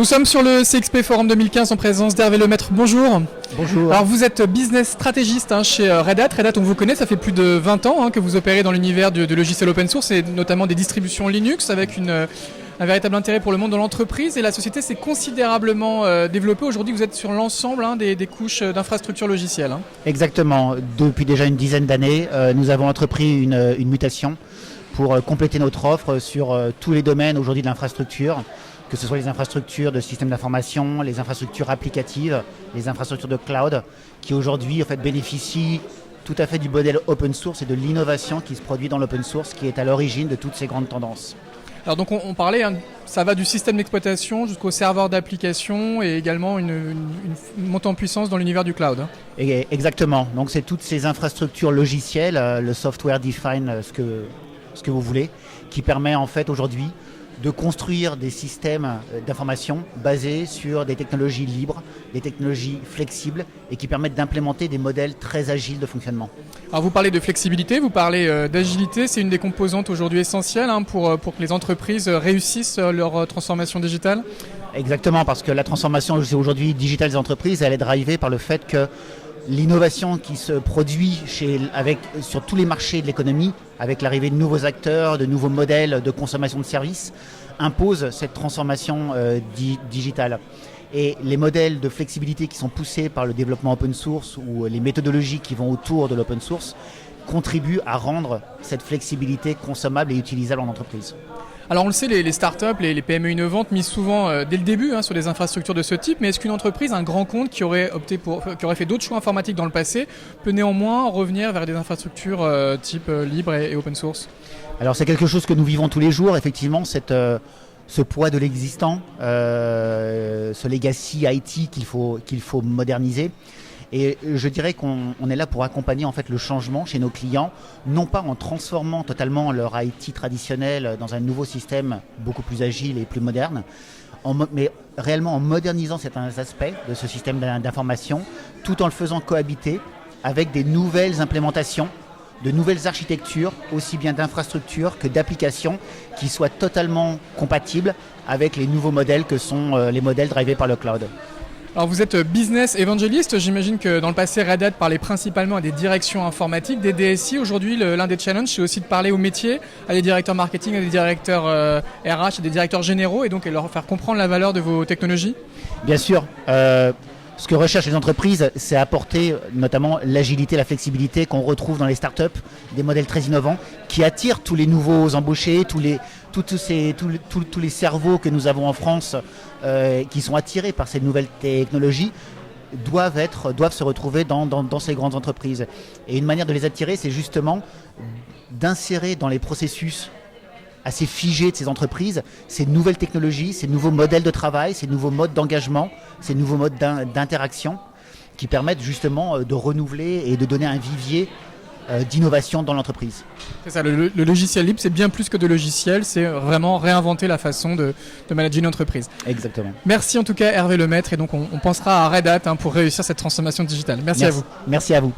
Nous sommes sur le CXP Forum 2015 en présence d'Hervé Lemaître. Bonjour. Bonjour. Alors vous êtes business stratégiste chez Red Hat. Red Hat, on vous connaît, ça fait plus de 20 ans que vous opérez dans l'univers de logiciels open source et notamment des distributions Linux avec un véritable intérêt pour le monde de l'entreprise. Et la société s'est considérablement développée. Aujourd'hui, vous êtes sur l'ensemble des couches d'infrastructures logicielles. Exactement. Depuis déjà une dizaine d'années, nous avons entrepris une mutation pour compléter notre offre sur tous les domaines aujourd'hui de l'infrastructure, que ce soit les infrastructures de systèmes d'information, les infrastructures applicatives, les infrastructures de cloud, qui aujourd'hui bénéficient tout à fait du modèle open source et de l'innovation qui se produit dans l'open source, qui est à l'origine de toutes ces grandes tendances. Alors donc on parlait, ça va du système d'exploitation jusqu'au serveur d'application et également une montée en puissance dans l'univers du cloud. Et exactement. Donc c'est toutes ces infrastructures logicielles, le software define ce que vous voulez, qui permet en fait aujourd'hui de construire des systèmes d'information basés sur des technologies libres, des technologies flexibles et qui permettent d'implémenter des modèles très agiles de fonctionnement. Alors vous parlez de flexibilité, vous parlez d'agilité, c'est une des composantes aujourd'hui essentielles pour que les entreprises réussissent leur transformation digitale. Exactement, parce que la transformation aujourd'hui digitale des entreprises, elle est drivée par le fait que l'innovation qui se produit sur tous les marchés de l'économie, avec l'arrivée de nouveaux acteurs, de nouveaux modèles de consommation de services, impose cette transformation digitale. Et les modèles de flexibilité qui sont poussés par le développement open source ou les méthodologies qui vont autour de l'open source contribuent à rendre cette flexibilité consommable et utilisable en entreprise. Alors on le sait, les startups, les PME innovantes misent souvent dès le début sur des infrastructures de ce type, mais est-ce qu'une entreprise, un grand compte qui aurait fait d'autres choix informatiques dans le passé, peut néanmoins revenir vers des infrastructures type libre et open source ? Alors c'est quelque chose que nous vivons tous les jours, effectivement, ce poids de l'existant, ce legacy IT qu'il faut moderniser. Et je dirais qu'on est là pour accompagner en fait le changement chez nos clients, non pas en transformant totalement leur IT traditionnel dans un nouveau système beaucoup plus agile et plus moderne, mais réellement en modernisant certains aspects de ce système d'information, tout en le faisant cohabiter avec des nouvelles implémentations, de nouvelles architectures, aussi bien d'infrastructures que d'applications, qui soient totalement compatibles avec les nouveaux modèles que sont les modèles drivés par le cloud. Alors vous êtes business évangéliste, j'imagine que dans le passé Red Hat parlait principalement à des directions informatiques, des DSI. Aujourd'hui l'un des challenges c'est aussi de parler aux métiers, à des directeurs marketing, à des directeurs RH, à des directeurs généraux et donc leur faire comprendre la valeur de vos technologies. Bien sûr, ce que recherchent les entreprises c'est apporter notamment l'agilité, la flexibilité qu'on retrouve dans les startups, des modèles très innovants qui attirent tous les nouveaux embauchés, tous les cerveaux que nous avons en France qui sont attirés par ces nouvelles technologies doivent se retrouver dans ces grandes entreprises. Et une manière de les attirer, c'est justement d'insérer dans les processus assez figés de ces entreprises ces nouvelles technologies, ces nouveaux modèles de travail, ces nouveaux modes d'engagement, ces nouveaux modes d'interaction qui permettent justement de renouveler et de donner un vivier d'innovation dans l'entreprise. C'est ça, le logiciel libre, c'est bien plus que de logiciel, c'est vraiment réinventer la façon de manager une entreprise. Exactement. Merci en tout cas Hervé Lemaître et donc on pensera à Red Hat pour réussir cette transformation digitale. Merci à vous. Merci à vous.